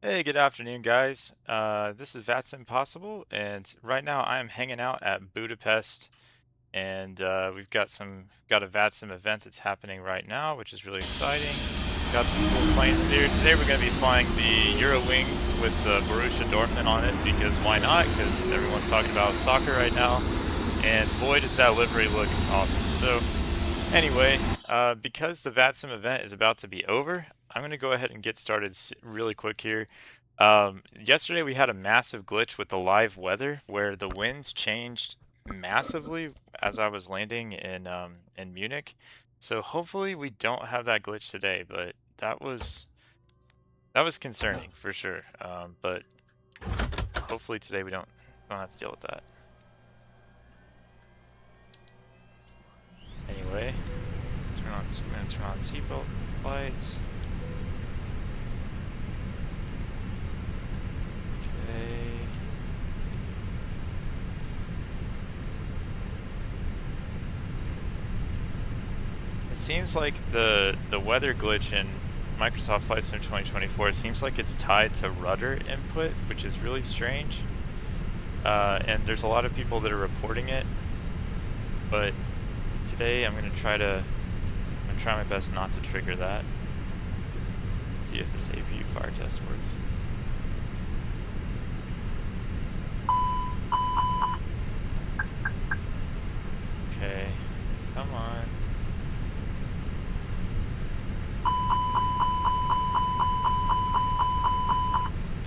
Hey, good afternoon, guys. This is That's Impossible, and right now I am hanging out at Budapest, and we've got a VATSIM event that's happening right now, which is really exciting. Got some cool planes here. Today we're going to be flying the Eurowings with Borussia Dortmund on it because why not? Because everyone's talking about soccer right now, and boy, does that livery look awesome. So anyway, because the VATSIM event is about to be over, I'm going to go ahead and get started really quick here. Yesterday we had a massive glitch with the live weather where the winds changed massively as I was landing in Munich. So hopefully we don't have that glitch today, but that was concerning for sure. But hopefully today we don't have to deal with that. Anyway, I'm gonna turn on seatbelt lights. Okay. It seems like the weather glitch in Microsoft Flight Sim 2024, it seems like it's tied to rudder input, which is really strange. And there's a lot of people that are reporting it, but today I'm gonna try my best not to trigger that. See if this APU fire test works. Okay, come on.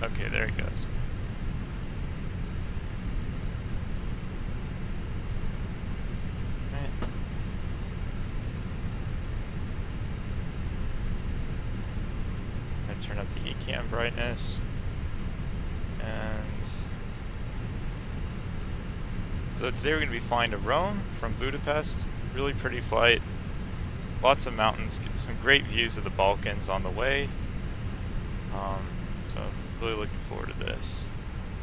Okay, there it goes. Right. I'm gonna turn up the eCam brightness. And so today we're going to be flying to Rome from Budapest. Really pretty flight. Lots of mountains, some great views of the Balkans on the way. So really looking forward to this.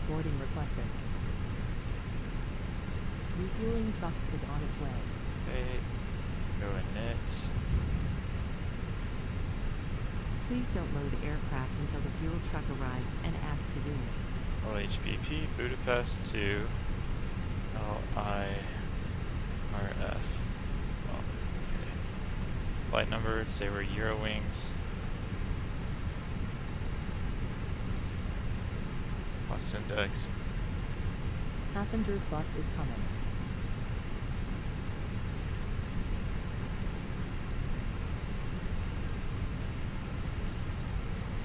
Boarding requested. Refueling truck is on its way. Okay, go init. Please don't load aircraft until the fuel truck arrives and ask to do it. LHBP Budapest to LIRF. Well, okay. Flight number, today we're Eurowings. Cost index. Passengers bus is coming.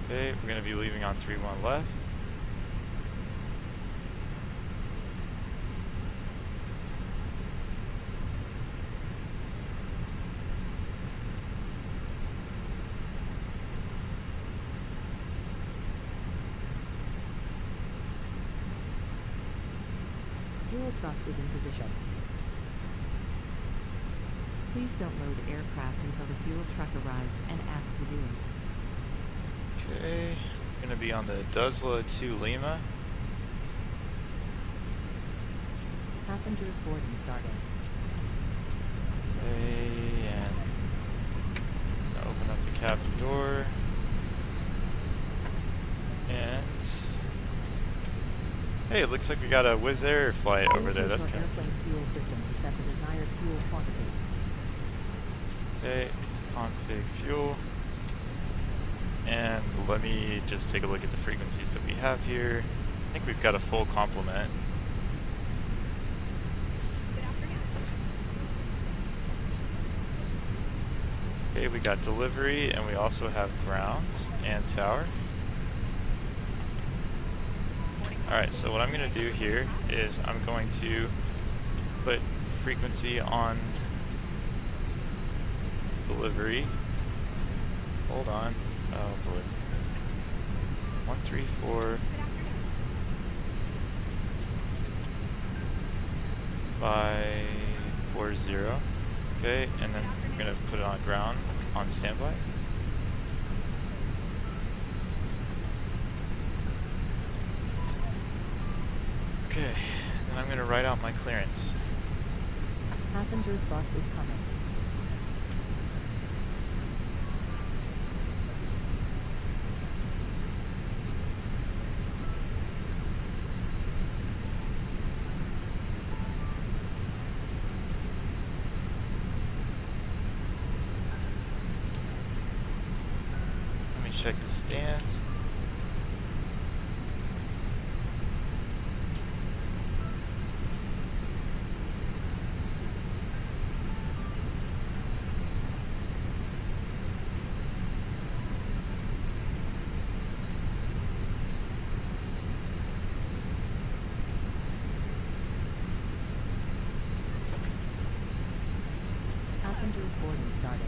Okay, we're going to be leaving on 31 left. Fuel truck is in position. Please don't load aircraft until the fuel truck arrives and ask to do it. Okay, we're going to be on the Duzla to Lima. Passengers boarding starting. Okay, and open up the cabin door. And hey, it looks like we got a Wizz Air flight over there. That's kind of airplane fuel system to set the desired fuel quantity. okay. Config fuel. And let me just take a look at the frequencies that we have here. I think we've got a full complement. Good afternoon. Okay, we got delivery, and we also have ground and tower. Alright, so what I'm going to do here is I'm going to put the frequency on delivery. Hold on. Oh boy. 134 Good afternoon. 540. Okay, and then I'm going to put it on ground on standby. Okay, then I'm going to write out my clearance. Passengers bus is coming. check the stand. Passengers boarding started.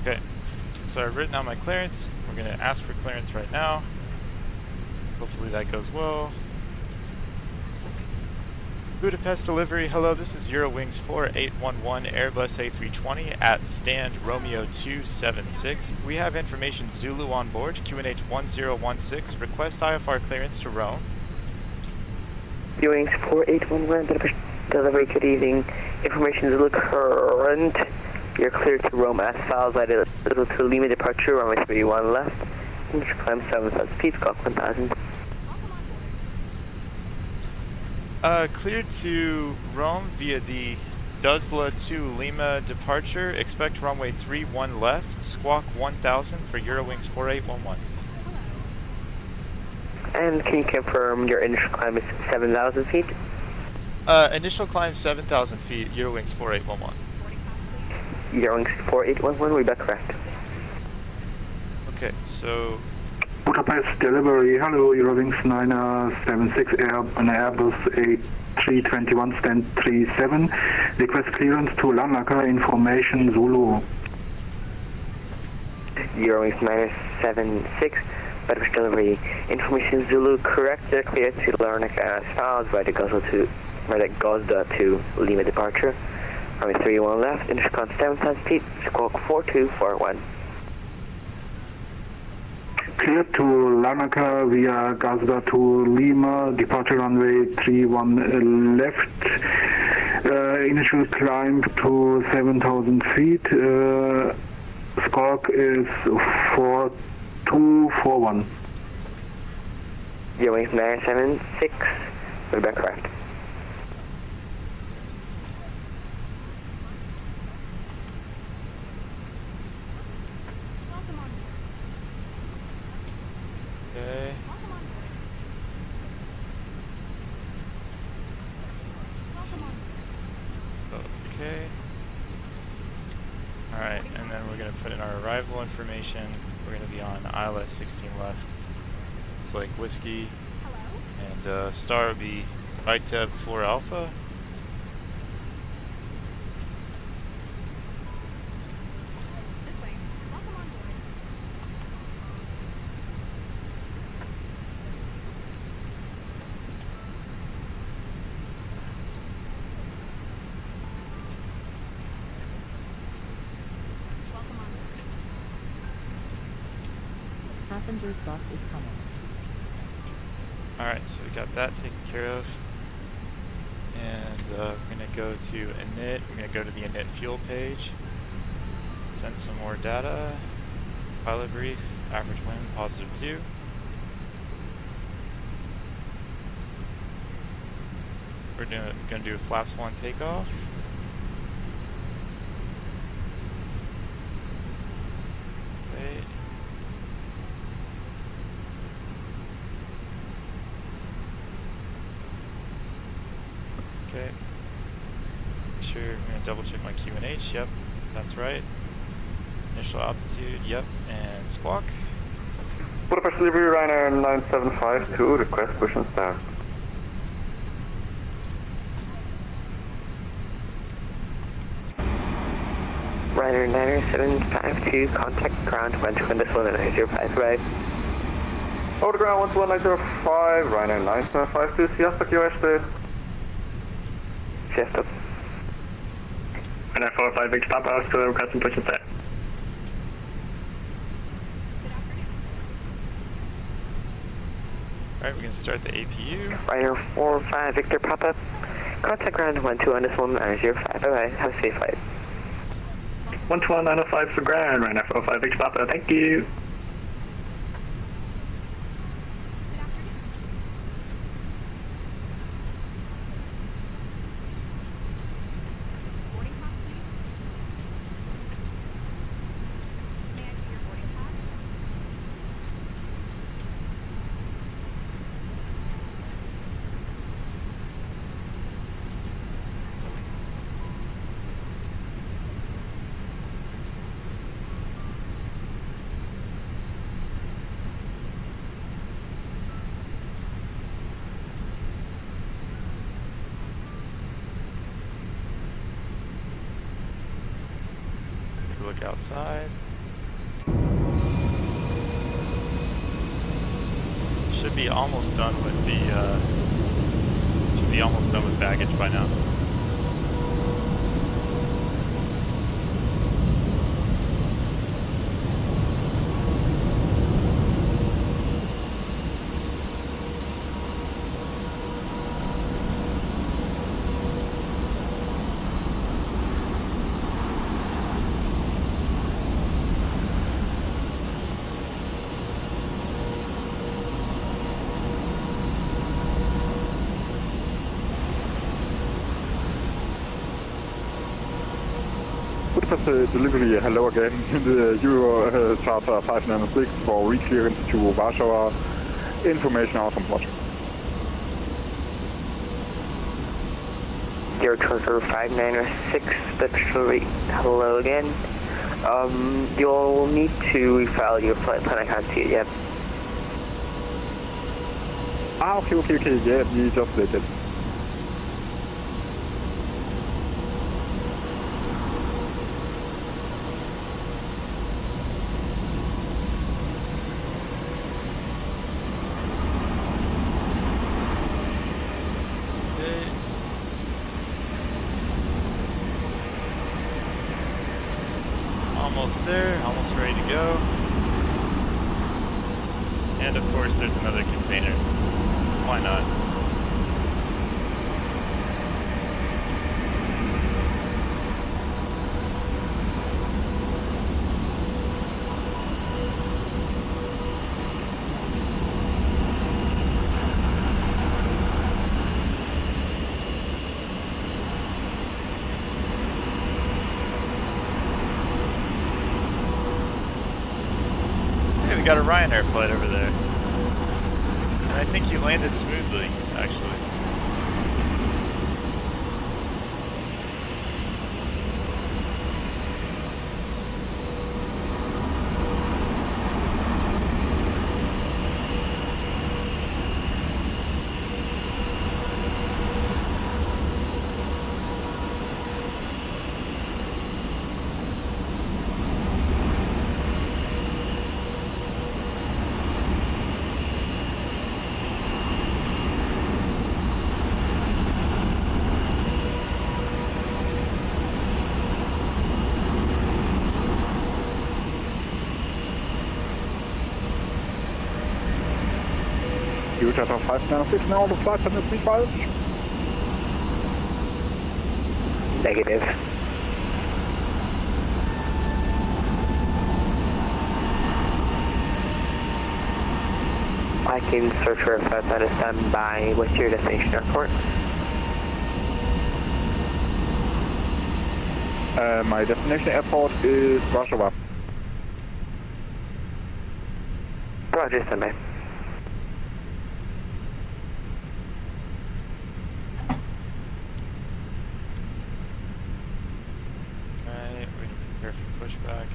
Okay, so I've written out my clearance. We're going to ask for clearance right now. Hopefully that goes well. Budapest delivery. Hello, this is Eurowings 4811 Airbus A320 at stand Romeo 276. We have information Zulu on board, QNH 1016. Request IFR clearance to Rome. Eurowings 4811 Budapest delivery, good evening. Information Zulu current. You're cleared to Rome as files. I did a little to Lima departure, runway 31 left. Climb 7,000 feet, Squawk 1000. Cleared to Rome via the Duzla to Lima departure. Expect runway 31 left, squawk 1000 for Eurowings 4811. And can you confirm your initial climb is 7,000 feet? Initial climb 7,000 feet, Eurowings 4811. Eurowings 4811, we back correct. Okay, so Budapest delivery, hello, Eurowings 976 an Airbus A321 stand 37. Request clearance to Larnaca, information Zulu. Eurowings 976 Budapest delivery, information Zulu correct. They're cleared to Larnaca as files by the Gazda to Lima departure. Runway 31 left, intercom 7,000 feet, squawk 4241. Cleared to Larnaca via Gazda to Lima, departure runway 31 left. Initial climb to 7,000 feet. Squawk is 4241. Eurowings 976, we're back correct. okay. Okay. Alright, and then we're going to put in our arrival information. We're going to be on Isla 16 left. It's like whiskey. And star would be ITEB 4 Alpha. Passengers bus is coming. Alright, so we got that taken care of. And we're going to go to init. We're going to go to the init fuel page. Send some more data. Pilot brief. Average wind, +2. We're going to do a flaps 1 takeoff. Okay. Okay. Sure, I'm gonna double check my QNH. Yep, that's right. Initial altitude. Yep, and squawk. Budapest delivery Ryanair 9752, request push and start. Ryanair 9752, contact ground 121.905 Over the ground 121.905, Ryanair 9752, sziasztok, jó estét! Sziasztok. Ryanair 45 Victor Papa, House to request and push and start. Alright, we're gonna start the APU. Ryanair 45 Victor Papa, Contact ground 12 on this one, 905. Bye-bye. Have a safe flight. 121 905 for ground, Ryanair 405 Victor Papa, thank you. Boarding pass, please. May I see your boarding pass? Take a look outside. Should be almost done with the, should be almost done with baggage by now. Budapest delivery, hello again. The Euro Charter 596 for re-clearance to Warsaw. Information out from Porsche. Euro Charter 596, delivery. Hello again. You'll need to refile your flight plan. I can't see it yet. Okay, yeah, we just did it. Almost there, almost ready to go. And of course there's another container. Why not? We got a Ryanair flight over there. And I think he landed smoothly, actually. Euro Charter 596 now on the flight plan 35. Negative. I can search for a flight plan to stand by. What's your destination airport? My destination airport is Warsaw. Roger, stand by. Alright, we're gonna prepare for pushback.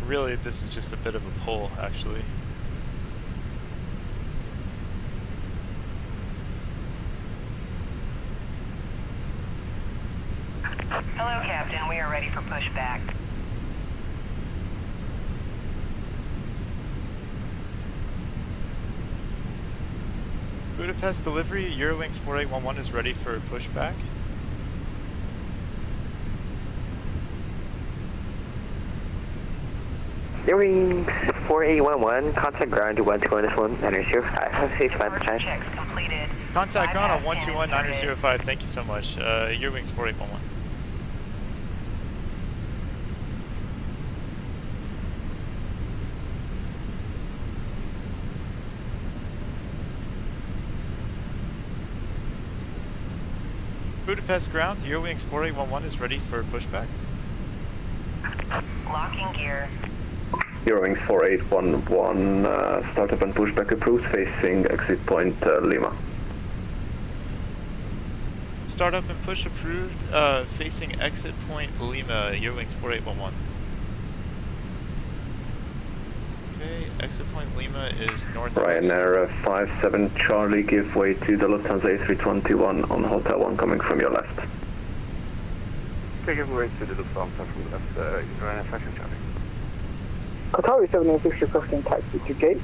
Really, this is just a bit of a pull, actually. Hello, Captain. We are ready for pushback. Budapest delivery, Eurowings 4811 is ready for pushback. Eurowings 4811, contact ground to 12 on this one, 905. Have a safe flight, Departure checks completed. Contact ground on 121-905. Thank you so much. Your wings 4811. Budapest ground, Eurowings 4811 is ready for pushback. Locking gear. Eurowings 4811, startup and pushback approved, facing exit point Lima. Startup and push approved, facing exit point Lima, Eurowings 4811. Okay, exit point Lima is northwest. Ryanair 57 Charlie, give way to the Lufthansa A321 on Hotel 1 coming from your left. Okay, give way to the Lufthansa from the left, Ryanair 57 Charlie. Qatari 786 requesting taxi to gate.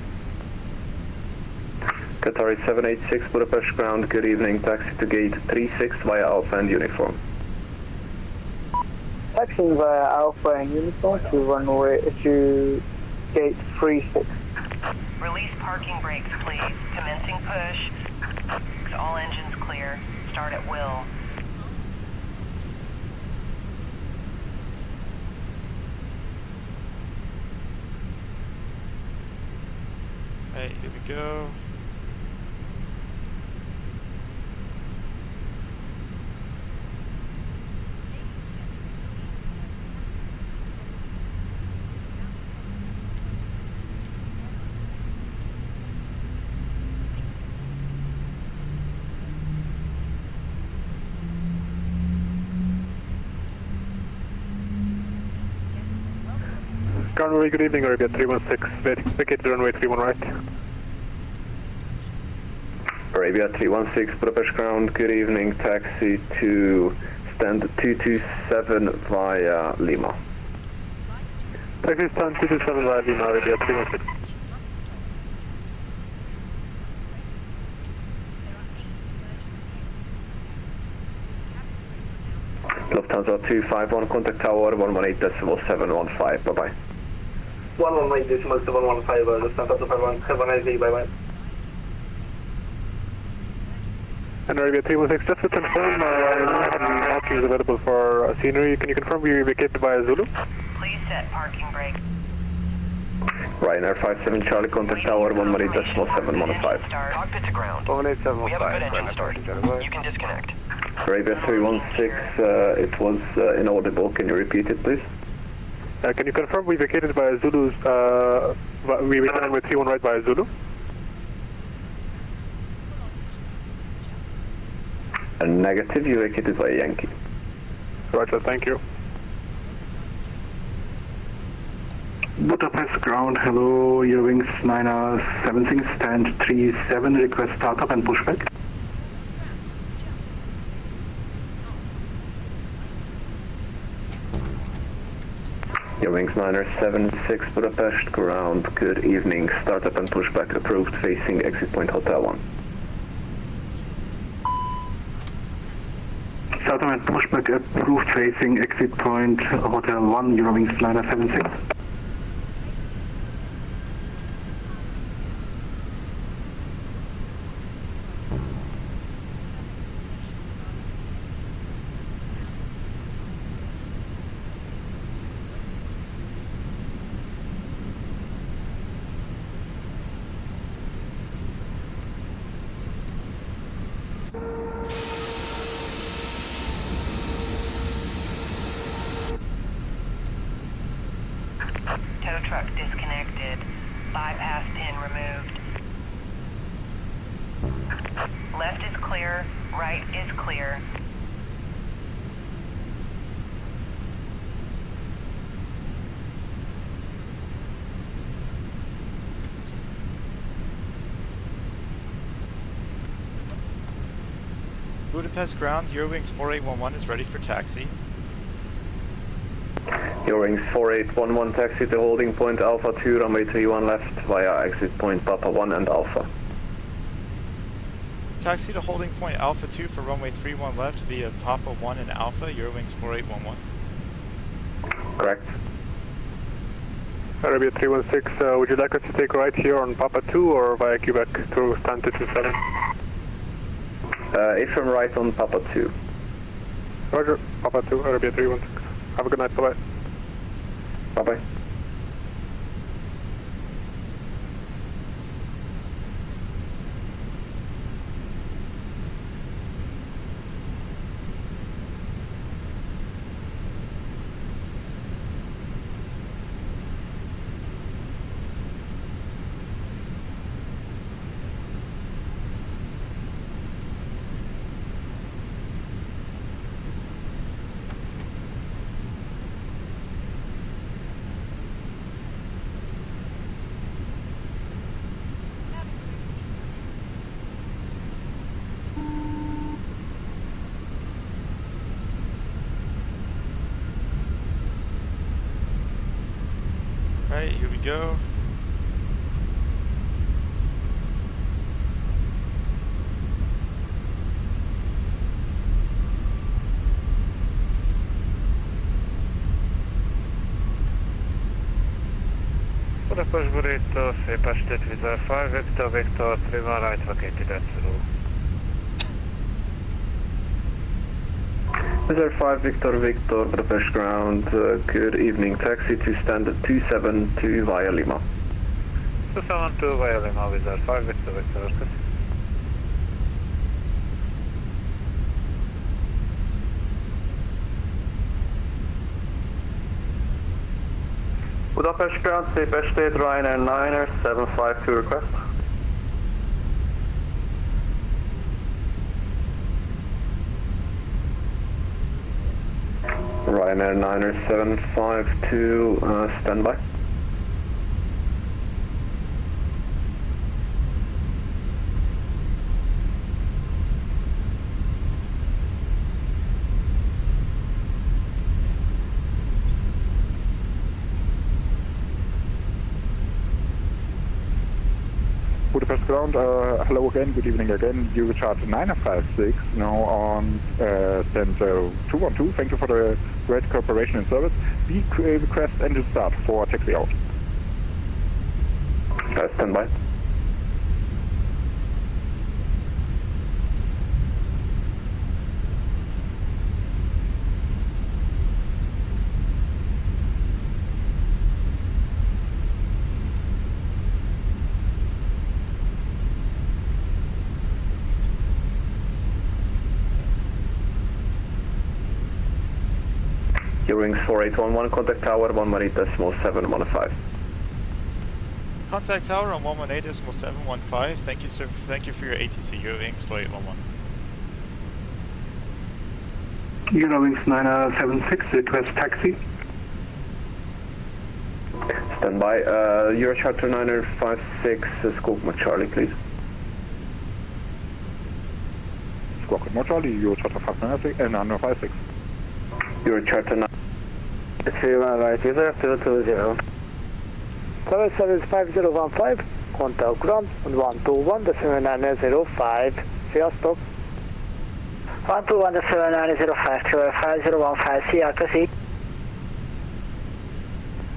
Qatari 786 Budapest ground, good evening, taxi to gate 36 via Alpha and uniform. Taxiing via Alpha and uniform to runway to gate 36. Release parking brakes, please. Commencing push. All engines clear. Start at will. Alright, here we go. Runway, good evening, Arabia 316, vacated runway 31 right. Arabia 316 Budapest ground, good evening, taxi to stand 227 via Lima. Taxi stand 227 via Lima, Arabia 316. Lufthansa 251, contact tower 118.715, bye-bye. 118.715, Lufthansa 251, have a nice day, bye-bye. And Arabia 316, just to confirm, parking is available for scenery. Can you confirm we vacated via Zulu? Please set parking brake. Ryanair 57 Charlie, contact tower 118.715. Cockpit to ground. 18715. We have a good engine start. You can disconnect. Arabia 316, it was inaudible, can you repeat it please? Can you confirm we vacated via Zulu's, we vacated with 31 right via Zulu? A negative, you vacated by Yankee. Roger, thank you. Budapest ground, hello, Eurowings 976, stand 37, request startup and pushback. Eurowings 976 Budapest ground, good evening, startup and pushback approved, facing exit point Hotel 1. Startup and pushback approved, facing exit point Hotel 1, Eurowings 976. Tow truck disconnected. Bypass pin removed. Left is clear. Right is clear. Budapest ground, Eurowings 4811 is ready for taxi. Eurowings 4811 taxi to holding point Alpha 2, runway 31 left via exit point Papa 1 and Alpha. Taxi to holding point Alpha 2 for runway 31 left via Papa 1 and Alpha, Eurowings 4811. Correct. Arabia 316, would you like us to take right here on Papa 2 or via Quebec through stand 227? AFM right on Papa 2. Roger, Papa 2, Arabia 316. Have a good night, bye-bye. Bye-bye. Alright, here we go. Budapest Burrito, szép estét, Vizor 5, Victor, 3 right, vacated at Zulu. Vizor 5, Victor, Budapest ground, good evening, taxi to stand 272 via Lima. 272 via Lima, Vizor 5, Victor, köszönöm. Budapest ground, szép estét, Ryanair 9er 752 request. Ryanair 9er 752, standby. Budapest ground, hello again, good evening again. You chart 956 now on stand 212. Thank you for the great cooperation and service. We request engine start for taxi out. Standby. Eurowings 4811, contact tower 118.715. Contact tower on 118.715. Thank you, sir. Thank you for your ATC. Eurowings 4811. Eurowings 976, request taxi. Standby. Euro Charter 956, Squawk Charlie, please. Squawk Charlie, Euro Charter 956. Euro Charter 9. 31 right, user 220. 7755015, contact ground 121.7905, sziasztok! 121.7905, szia, köszi!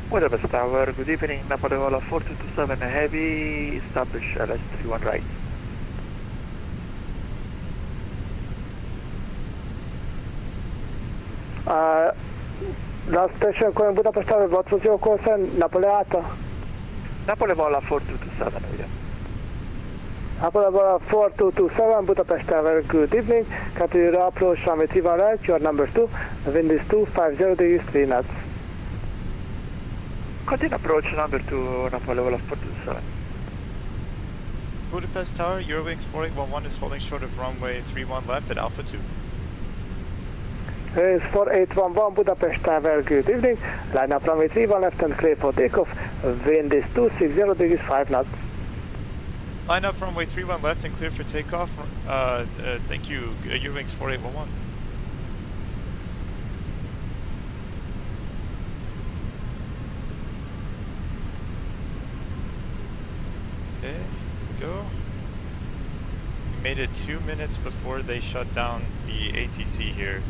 Budapest Tower, good evening, Napoleon 4227 heavy, establish LS31 right. Last station calling Budapest Tower, what was your call sign? Napoleata? Napoleon 4227, ugye? Napoleon 4227, Budapest Tower, good evening. Continue to approach runway 31 right, you are number 2, the wind is 250 degrees 3 knots. Continue approach number 2, Napoleon 427. Budapest Tower, Eurowings 4811 is holding short of runway 31 left at Alpha 2. Race 4811, Budapest Tower, good evening. Line up runway 31 left and clear for takeoff. Wind is 260 degrees 5 knots. Line up runway 31 left and clear for takeoff. Thank you, Eurowings 4811. Okay, go. We made it 2 minutes before they shut down the ATC here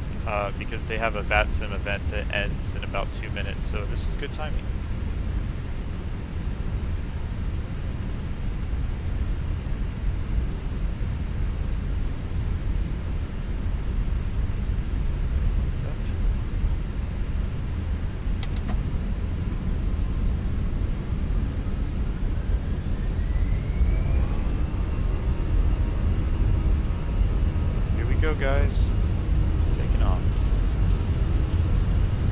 because they have a VATSIM event that ends in about 2 minutes, so this was good timing. guys. Taking off.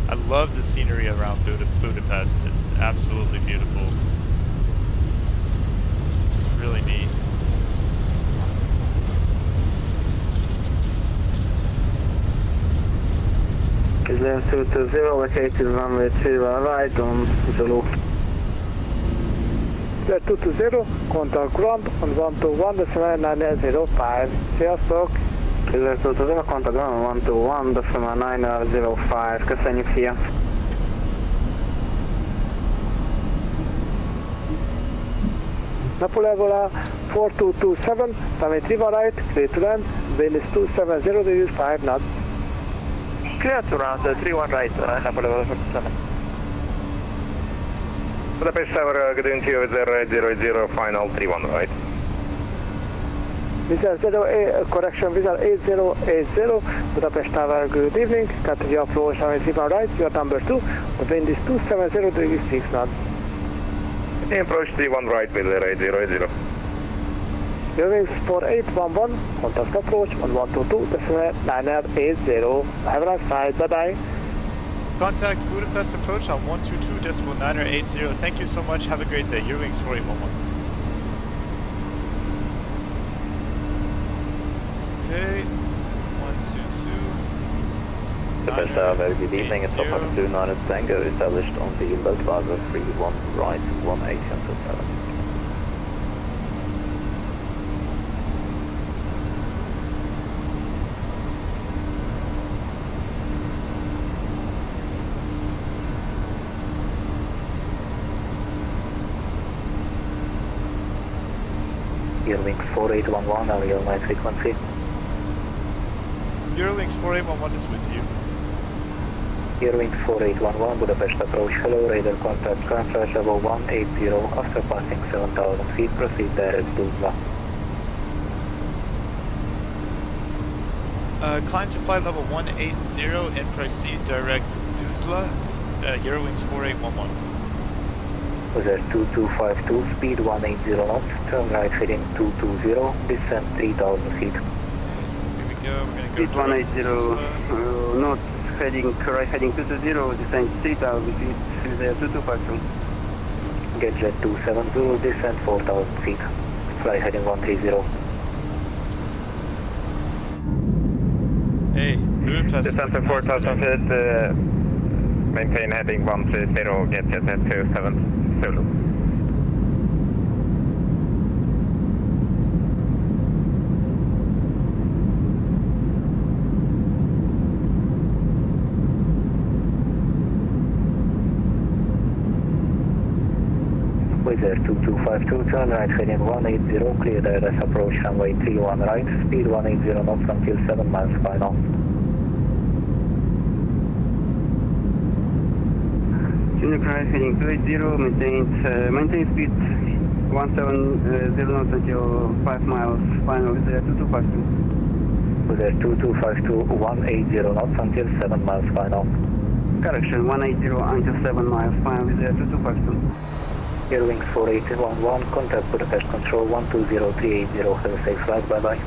I love the scenery around Budapest. It's absolutely beautiful. Really neat. Is 220 located runway 31 right on Zulu. Is 220, contact ground on 121.905. Sziasztok! Is 220, contact ground on 121.905. Köszönjük, szia! Napolevola 4227, runway 31 right, clear to land, wind is 270 degrees 5 knots. Clear to land, 31 right, Napoleon 47. Budapest Tower, good evening to you with the 00, final 31 right. Visual correction, visual 8080, Budapest Tower, good evening, continue approach runway 31 right, your number 2, the wind is 270 degrees 6 knots. Approach 31 right with the 00. Your wings 4811, contact approach on 122.980. Have a nice flight, bye bye. Contact Budapest approach on 122.980. Thank you so much. Have a great day. Eurowings 4811. Okay. 122. Budapest Tower, very good evening. It's Alpha 29 Tango established on the low plaza 31 right, 18 until 7. Eurowings 4811, Ariel 9 frequency. Eurowings 4811 is with you. Eurowings 4811, Budapest approach, hello, radar contact, current flight level 180, after passing 7,000 feet, proceed direct to Tuzla. Climb to flight level 180 and proceed direct Tuzla, Eurowings 4811. Weather 2252, speed 180 knots, turn right heading 220, descend 3,000 feet. Here we go, we're going to go Speed 180, north heading, right heading 220, descend 3,000 feet, Visual 2252. Get jet 270, descend 4,000 feet, fly heading 130. Hey, Budapest. Descend to 4,000 feet, maintain heading 130, get jet at 27 Zulu. Weather 2252, turn right heading 180, clear direct approach runway 31 right, speed 180 knots until 7 miles final. Unique right heading 280, maintain speed 170 knots until 5 miles, final with 2252. Weather 2252, 180 knots until 7 miles final. Correction, 180 until 7 miles, final with 2252. Eurowings 4811, contact Budapest Control 120380, have a safe flight, bye bye.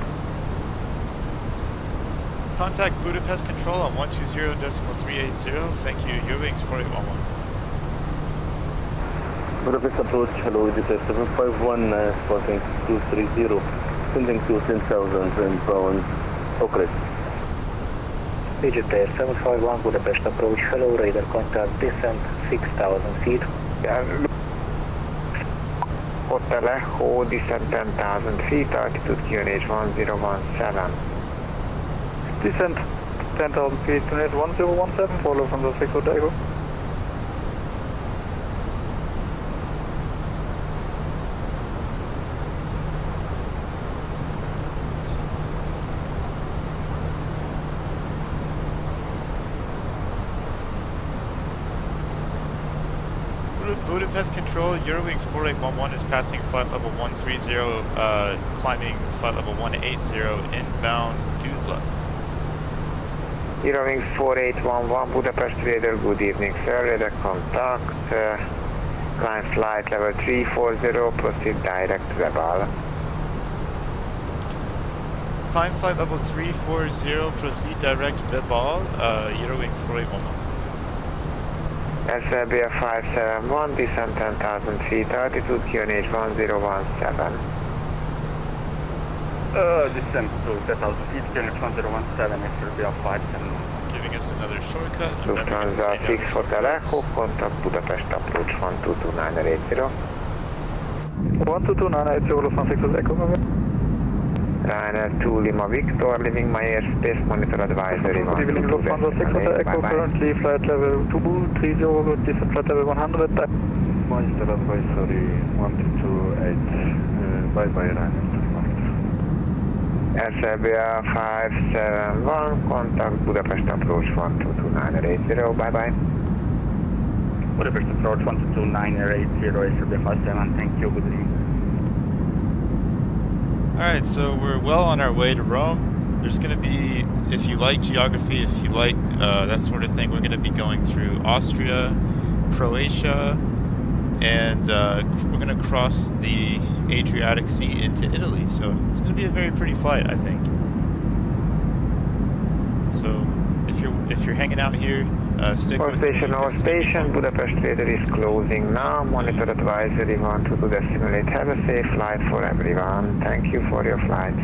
Contact Budapest Control on 120.380. Thank you, Eurowings 4811. Budapest approach, hello, this is 751, passing 230, sending to 10,000 and bound, okay. Egypt Air 751, Budapest approach, hello, radar contact, descent 6,000 feet. Hotel Echo, descent 10,000 feet, altitude QNH 1017. Descent 10,000 feet, unit 1017, follow from the 6 Hotel. Budapest Control, Eurowings 4811 is passing flight level 130, climbing flight level 180, inbound Tuzla. Eurowings 4811, Budapest radar, good evening sir, radar contact, climb flight level 340, proceed direct to the ball. Climb flight level 340, proceed direct Vibal, Eurowings 4811. SLBF 571, descend 10,000 feet, altitude QNH 1017. Descent to 10,000 feet, QNH 1017, SLBF 571. It's giving us another shortcut. Lufthansa 6 Hotel Echo, contact Budapest approach 122980. 122980, Lufthansa 6 Hotel Echo. Ryanair 2 Lima Victor, leaving my airspace, monitor advisory 1. Good evening, Lufthansa 6 Hotel Echo, currently flight level 230, descent flight level 100. Monitor advisory 1228, bye-bye Ryanair. SLBA 571, contact Budapest approach 122980, bye-bye. Budapest approach 122980, SLBA 571, thank you, good evening. Alright, so we're well on our way to Rome. There's going to be, if you like geography, if you like that sort of thing, we're going to be going through Austria, Croatia, and we're going to cross the Adriatic Sea into Italy. So it's going to be a very pretty flight, I think. So if you're hanging out here, stick with me. All station, Budapest radar is closing now. Monitor advisory 122 decimate. Have a safe flight for everyone. Thank you for your flight.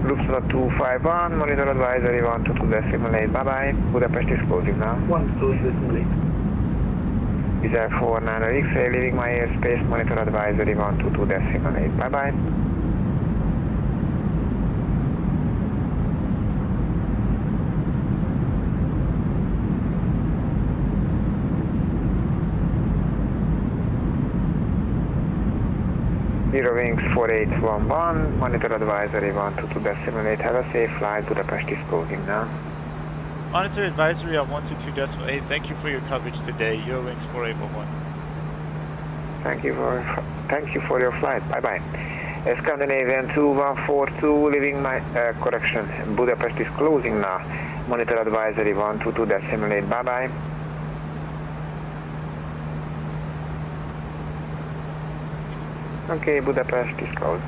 Lufthansa 251, monitor advisory 122 decimal 8, bye-bye. Budapest is closing now. 122 decimal 8. Is 49 X-ray, leaving my airspace, monitor advisory 122 decimal 8, bye-bye. Eurowings 4811, monitor advisory 122 decimal 8, have a safe flight, Budapest is closing now. Monitor advisory at 122.8, thank you for your coverage today, Eurowings 4811. Thank you for your flight, bye-bye. Scandinavian 2142, leaving my, correction, Budapest is closing now, monitor advisory 122 decimal 8, bye-bye. Okay, Budapest is closed.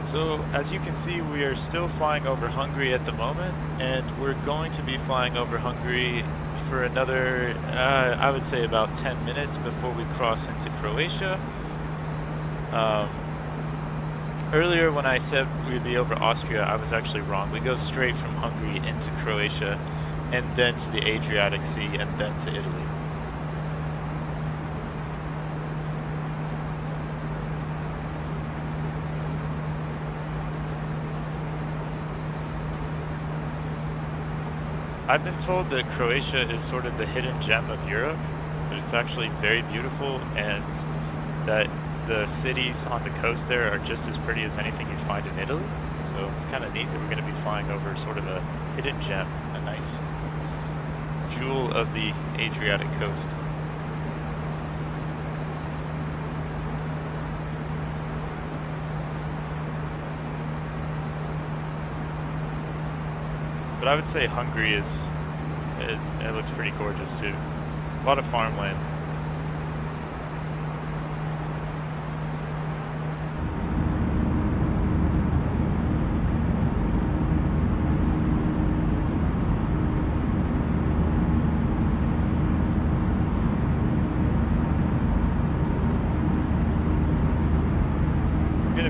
So, as you can see, we are still flying over Hungary at the moment, and we're going to be flying over Hungary for another, I would say about 10 minutes before we cross into Croatia. Earlier when I said we'd be over Austria, I was actually wrong. We go straight from Hungary into Croatia, and then to the Adriatic Sea, and then to Italy. I've been told that Croatia is sort of the hidden gem of Europe, but it's actually very beautiful, and that the cities on the coast there are just as pretty as anything you'd find in Italy. So it's kind of neat that we're going to be flying over sort of a hidden gem, a nice jewel of the Adriatic coast. But I would say Hungary is, it looks pretty gorgeous too. A lot of farmland.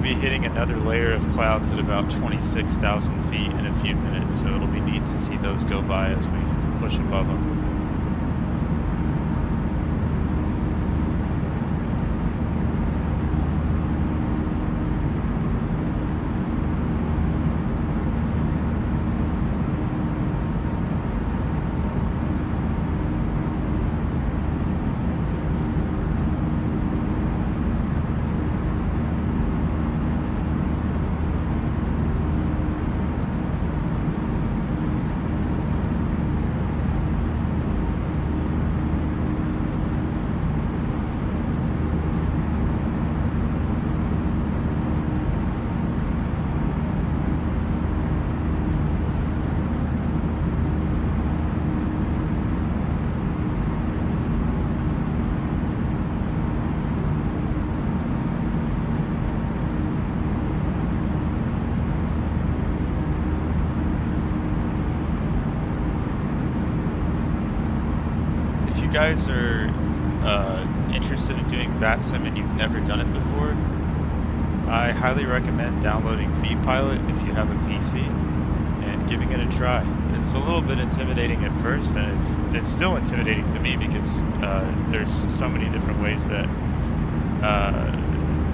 Be hitting another layer of clouds at about 26,000 feet in a few minutes, so it'll be neat to see those go by as we push above them. guys are interested in doing VATSIM and you've never done it before, I highly recommend downloading vPilot if you have a PC and giving it a try. It's a little bit intimidating at first, and it's still intimidating to me because there's so many different ways that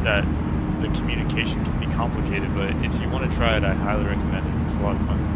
that the communication can be complicated. But if you want to try it, I highly recommend it. It's a lot of fun.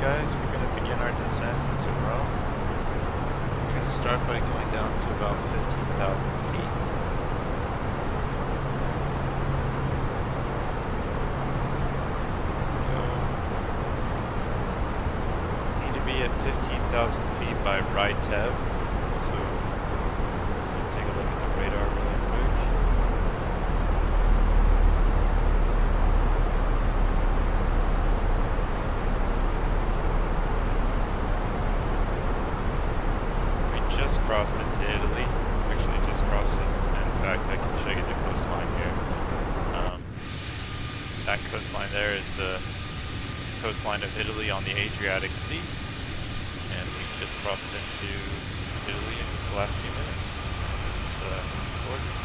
guys, we're going to begin our descent into Rome. We're going to start by going down to about 15,000 feet. Need to be at 15,000 feet by right tab. So let's take a look at the radar really quick. Just crossed into Italy. Actually, just crossed it. In fact, I can show you the coastline here. That coastline there is the coastline of Italy on the Adriatic Sea. And we just crossed into Italy in just the last few minutes. It's gorgeous.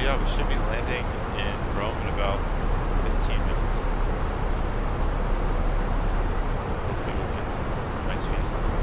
Yeah, we should be landing in Rome in about 15 minutes. Hopefully we'll get some nice views on the way.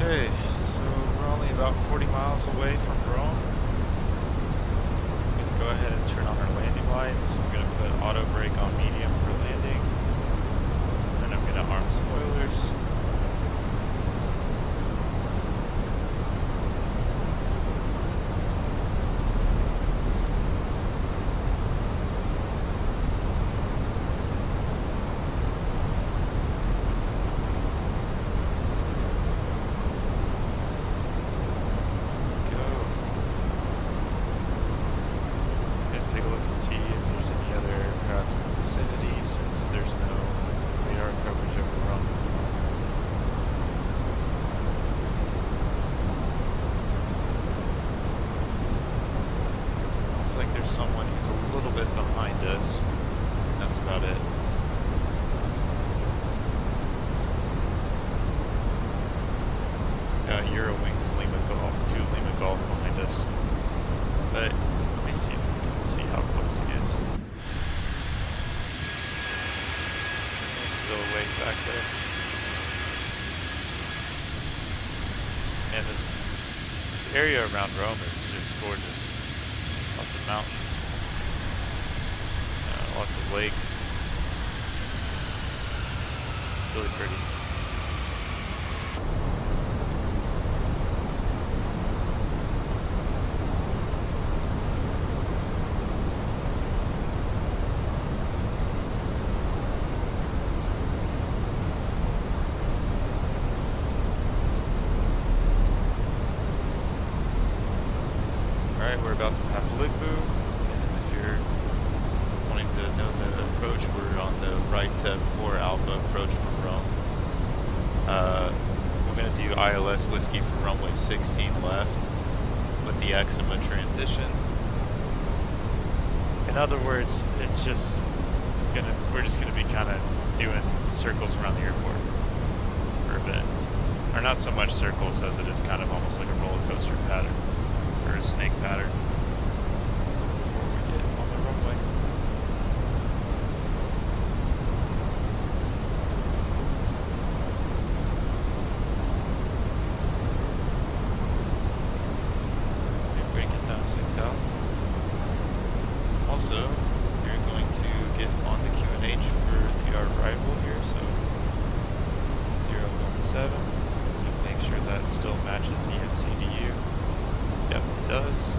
Okay, so we're only about 40 miles away from Rome. I'm going to go ahead and turn on our landing lights. We're going to put auto brake on medium for landing. Then I'm going to arm spoilers. Take a look and see if there's any other aircraft in the vicinity, since there's no radar coverage over Rome at the moment. Looks like there's someone who's a little bit behind us. That's about it. Got Eurowings Lima Golf, 2 Lima Golf behind us. But let me see if we can see how close he is. He's still a ways back there. And this area around Rome is just gorgeous. Lots of mountains, lots of lakes. Really pretty. Alright, we're about to pass Ligbu, and if you're wanting to know the approach, we're on the right to 4 Alpha approach from Rome. We're going to do ILS Whiskey for runway 16 left with the Exima transition. In other words, it's just we're just gonna be kind of doing circles around the airport for a bit. Or not so much circles as it is kind of almost like a roller coaster pattern. Or a snake pattern before we get on the runway. Okay, break it down to 6,000. Also, you're going to get on the QNH for the arrival here, so 017. And make sure that still matches the MCDU. Yep, it does.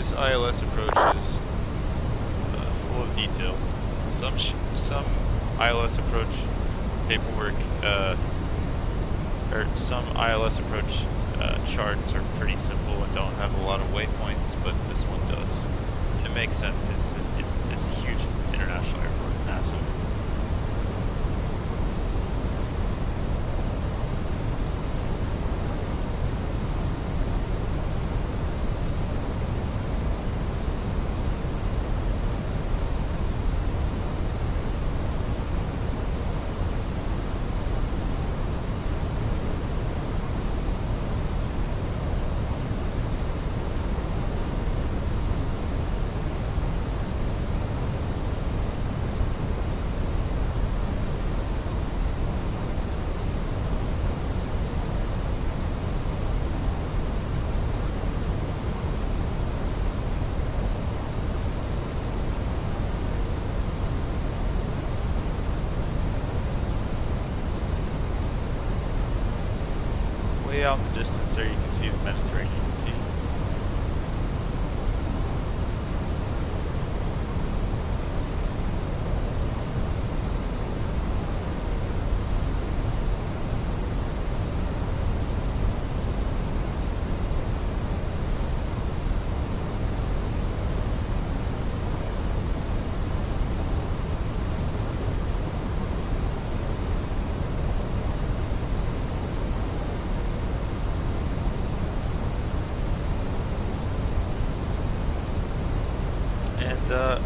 This ILS approach is full of detail. Some ILS approach paperwork, or some ILS approach charts are pretty simple and don't have a lot of waypoints, but this one does. And it makes sense because it's a huge international airport, massive. Out in the distance there you can see the Mediterranean Sea.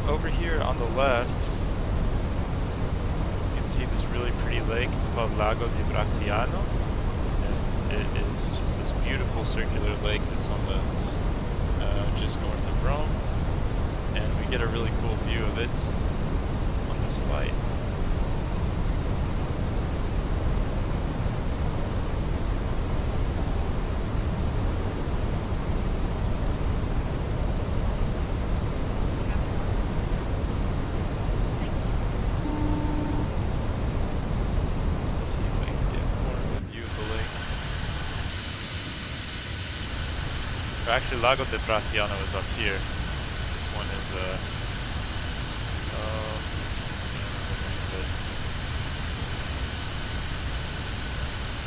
Over here on the left, you can see this really pretty lake. It's called Lago di Bracciano, and it is just this beautiful circular lake that's on the just north of Rome, and we get a really cool view of it on this flight. Actually, Lago di Bracciano is up here. This one is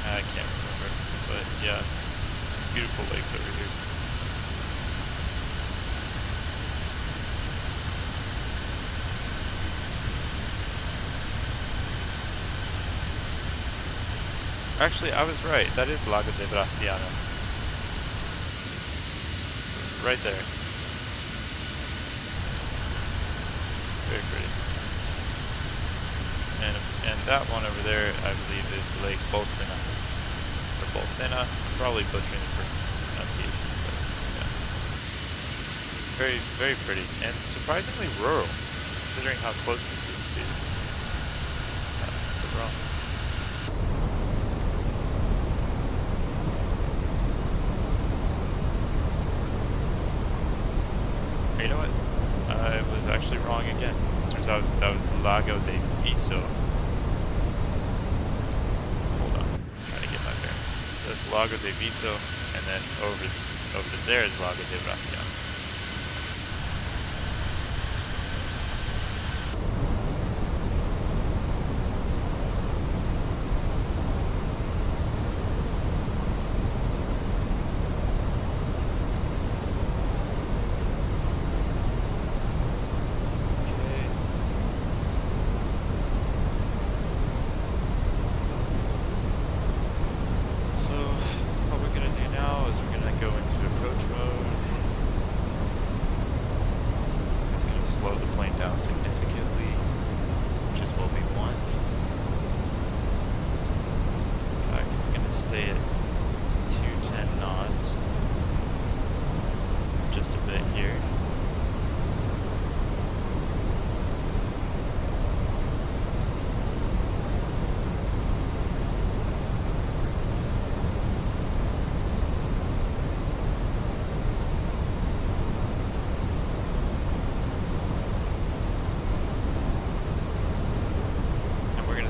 I can't remember, but yeah, beautiful lakes over here. Actually, I was right. That is Lago di Bracciano. Right there. Very pretty. And that one over there, I believe, is Lake Bolsena. Or Bolsena. I'm probably butchering the pronunciation, but yeah. Very, very pretty. And surprisingly rural, considering how close this is to Rome. You know what? I was actually wrong again. It turns out that was the Lago di Viso. Hold on, I'm trying to get my bearings. So that's Lago di Viso, and then over there is Lago di Bracciano.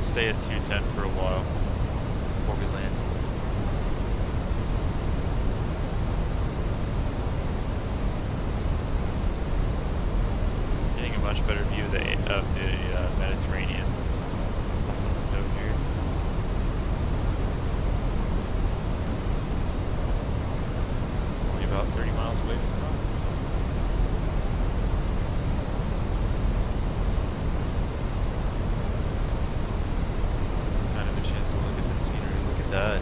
Stay at 210 for a while before we land. much better view of the Mediterranean. Over here. Only about 30 miles away from Rome. Kind of a chance to look at the scenery. Look at that.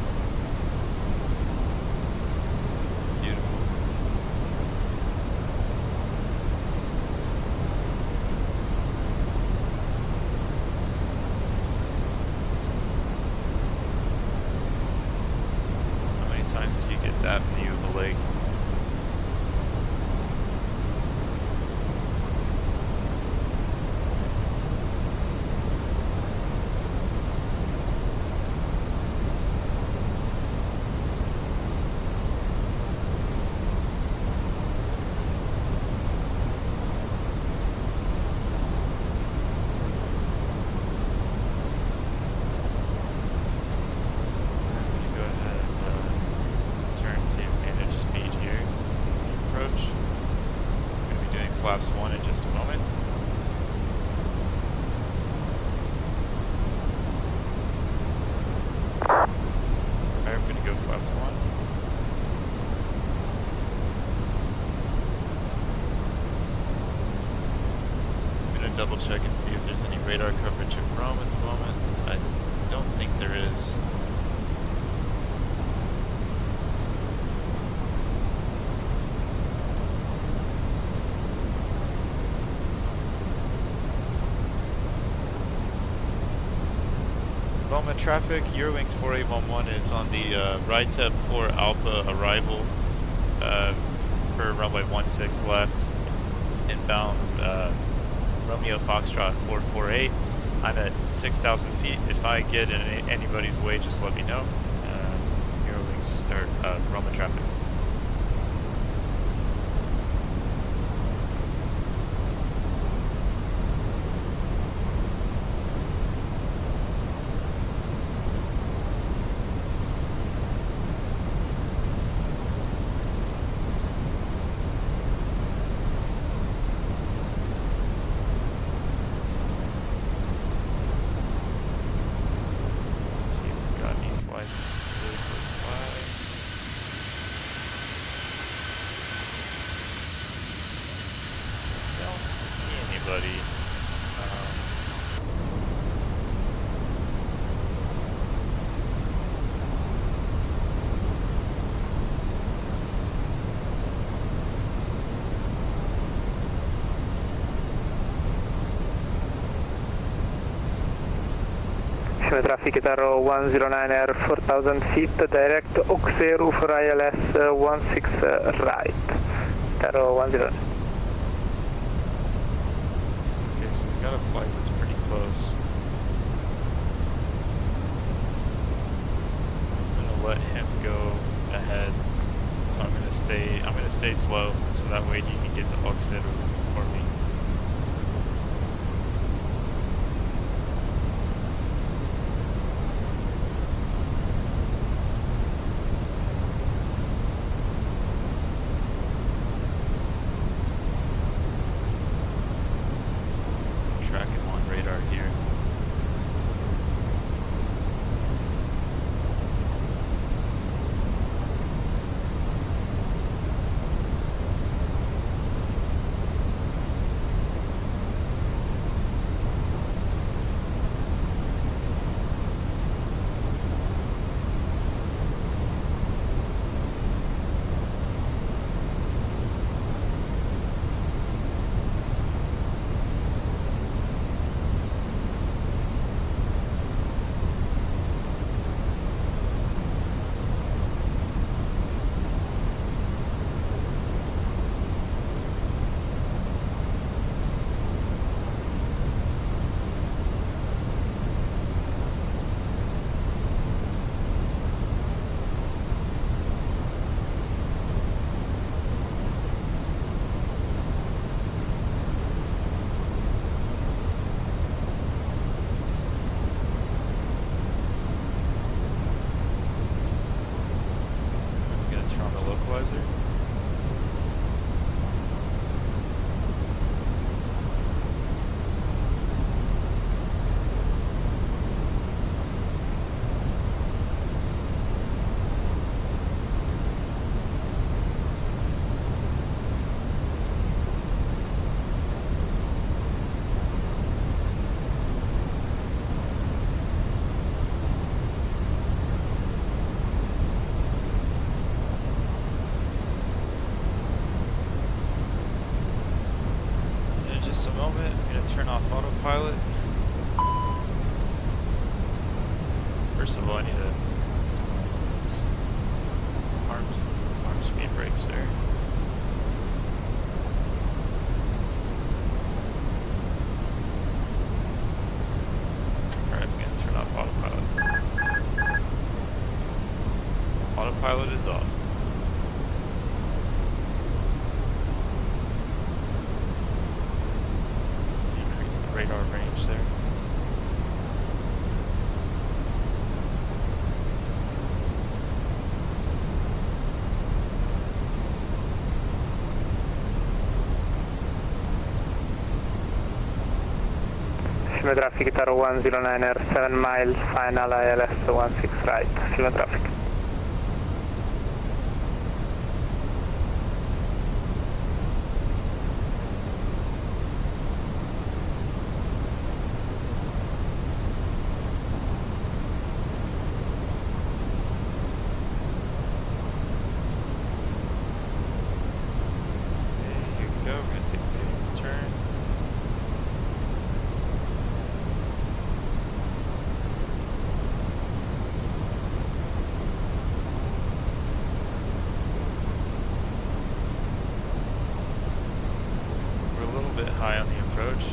Beautiful. How many times do you get that view of the lake? Go ahead and turn to manage speed here. Approach. I'm going to be doing flaps 1 in just a moment. Alright, I'm going to go flaps 1. I'm going to double check and see if there's any radar coverage of Rome at the moment. I don't think there is. Roma traffic, Eurowings 4811 is on the RITEP 4 Alpha arrival for runway 16 left, inbound Romeo Foxtrot 448. I'm at 6,000 feet. If I get in anybody's way, just let me know. Eurowings, or Roma traffic. See if we've got any flights really close by. Don't see anybody. Insieme traffic at Arrow 109 Air 4000 feet, direct Auxerre for ILS 16 right. Arrow 109. Okay, so we got a flight that's pretty close. I'm gonna let him go ahead. So I'm gonna stay slow so that way he can get to Auxerre before me. Track him on radar here. just a moment. I'm going to turn off autopilot. First of all, I need to arm speed brakes there. Alright, I'm going to turn off autopilot. Autopilot is off. Decrease the radar range there. Silver traffic Guitar 109er 7 miles, final ILS 16 right, Silver traffic. Here we go, we're going to take a turn. We're a little bit high on the approach.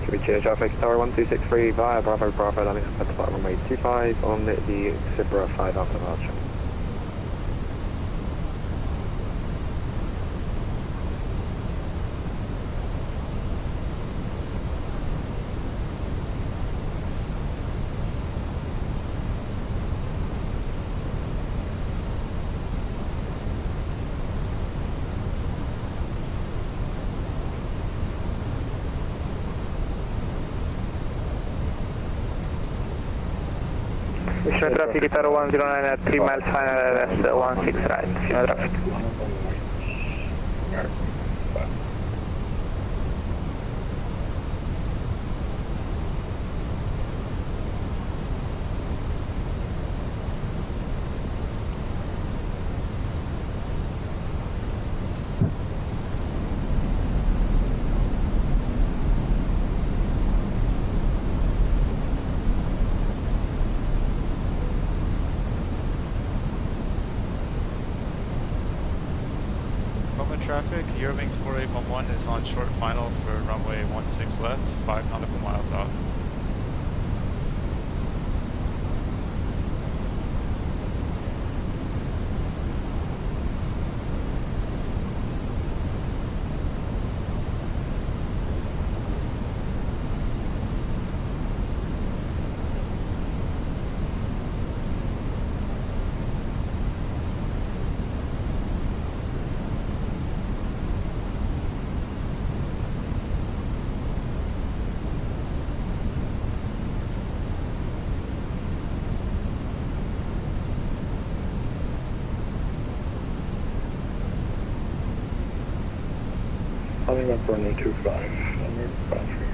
QBJ traffic tower 1263 via Bravo Bravo landing at the runway 25 on the Cibra 5 after departure. Silver traffic Guitar 109er 3 miles, final ILS 16 right, Silver traffic. Traffic, Eurowings 4811 is on short final for runway 16 left, 5 nautical miles out. Coming up runway 25, number 53.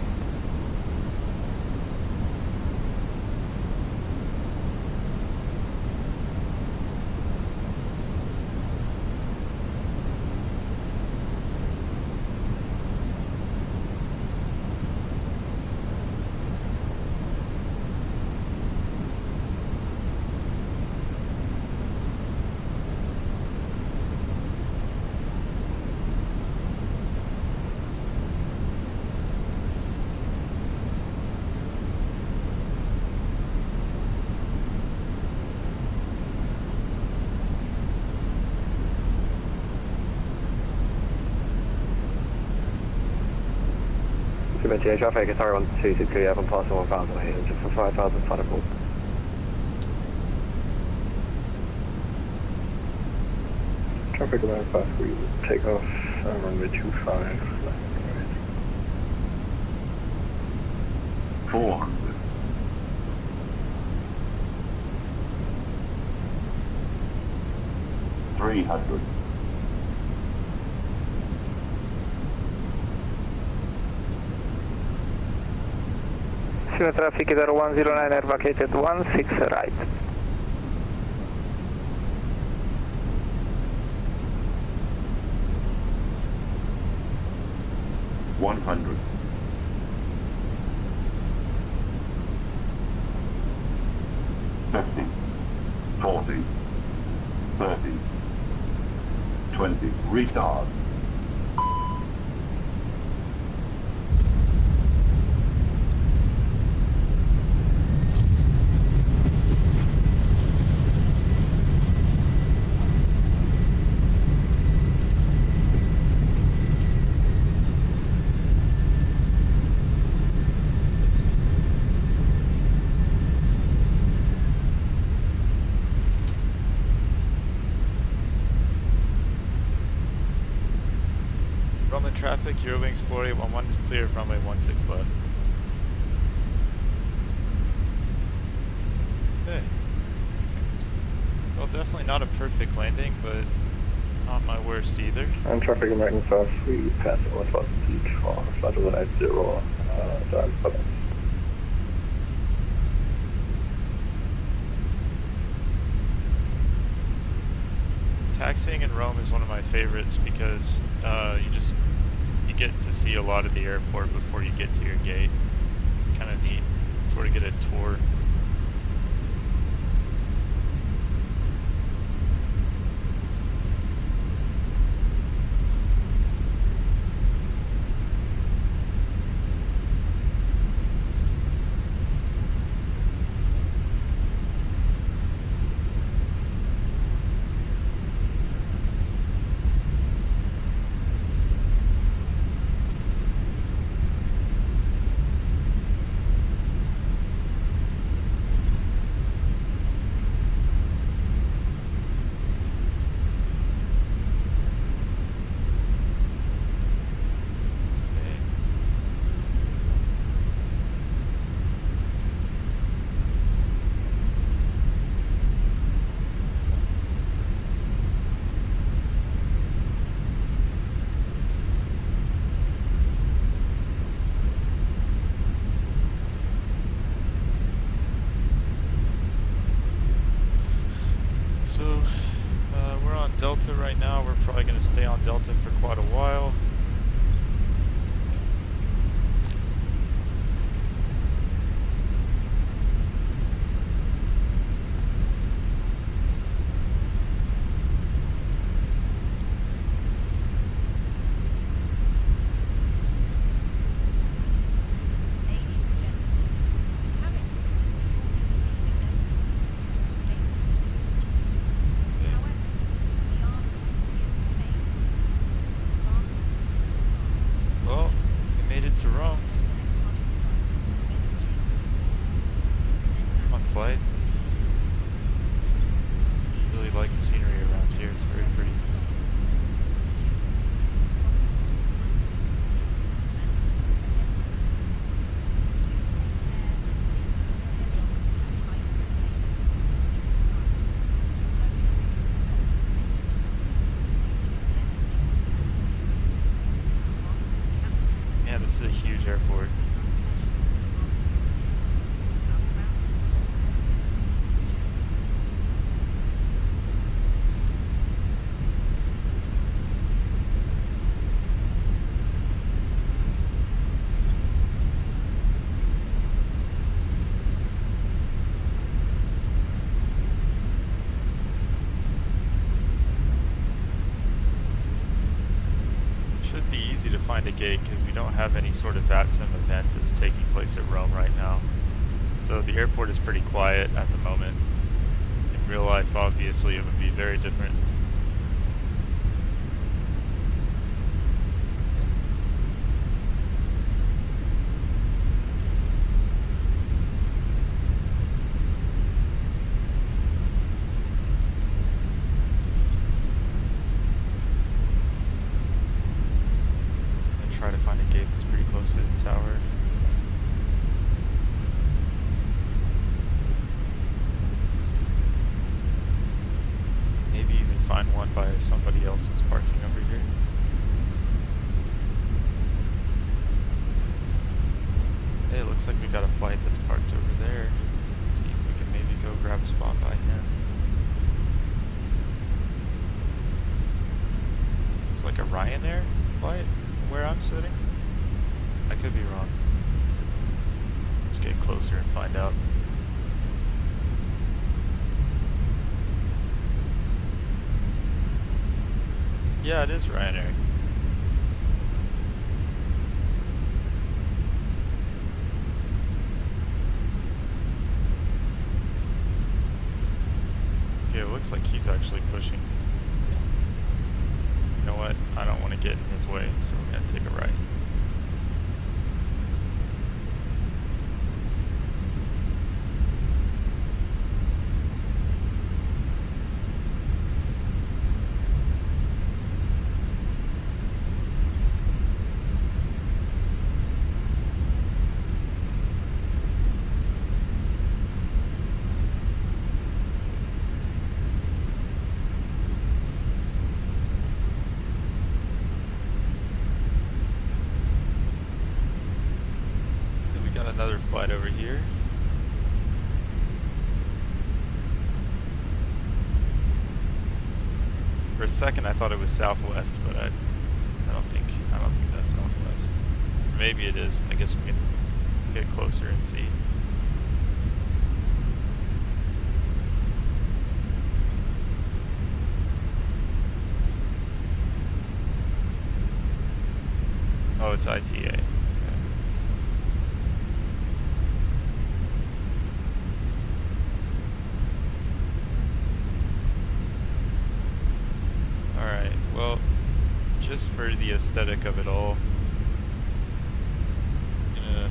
QBJ traffic Guitar 1263 Avon passing 1,800 for 5,000 final call. Traffic around 5, we will take off runway 25. 400. 300. Passenger traffic 0109 air vacated 16 right. Retard. Roman traffic, Eurowings 4811 is clear, runway 16 left. Okay. Well, definitely not a perfect landing, but not my worst either. And traffic American South, we pass north altitude for flight overnight 0, dial balance. Taxiing in Rome is one of my favorites because you get to see a lot of the airport before you get to your gate. Kind of neat before you get a tour. So, we're on Delta right now. We're probably going to stay on Delta for quite a while. Well, we made it to Rome. Fun flight. Really like the scenery around here, it's very pretty. Yeah, this is a huge airport. Should be easy to find a gate because we don't have any sort of VATSIM event that's taking place at Rome right now. So the airport is pretty quiet at the moment. In real life, obviously, it would be very different. Try to find a gate that's pretty close to the tower. Maybe even find one by somebody else's parking over here. Hey, look looks like we got a flight that's parked over there. See if we can maybe go grab a spot by him. It's like a Ryanair flight where I'm sitting. I could be wrong. Let's get closer and find out. Yeah, it is Ryanair. Okay, it looks like he's actually pushing. You know what? I don't want to get in his way, so we're going to take a right. Another flight over here. For a second I thought it was Southwest, but I don't think that's Southwest. Maybe it is. I guess we can get closer and see. Oh, it's ITA. Well, just for the aesthetic of it all, I'm gonna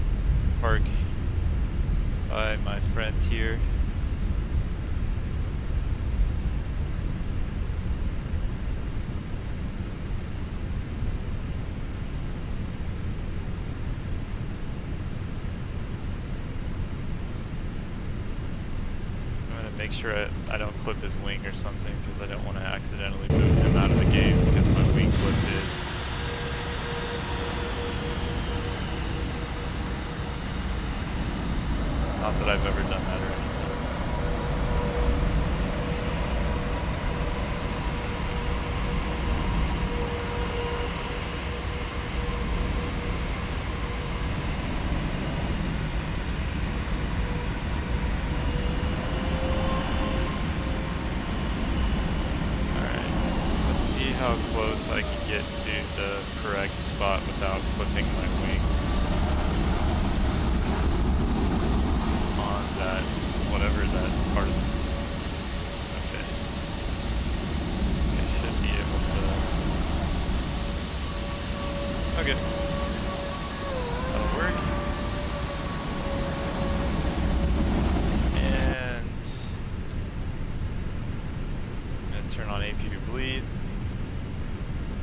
park by my friend here. Make sure I don't clip his wing or something, because I don't want to accidentally move him out of the game because my wing clipped his. Not that I've ever done that or anything. How close I can get to the correct spot without clipping my wing on that, whatever that part of it. Okay. I should be able to... Okay. That'll work. And... I'm gonna turn on AP to bleed.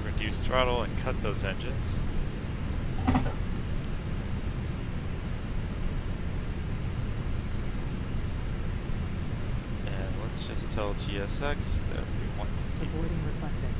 Reduce throttle and cut those engines. And let's just tell GSX that we want to keep Avoiding requested.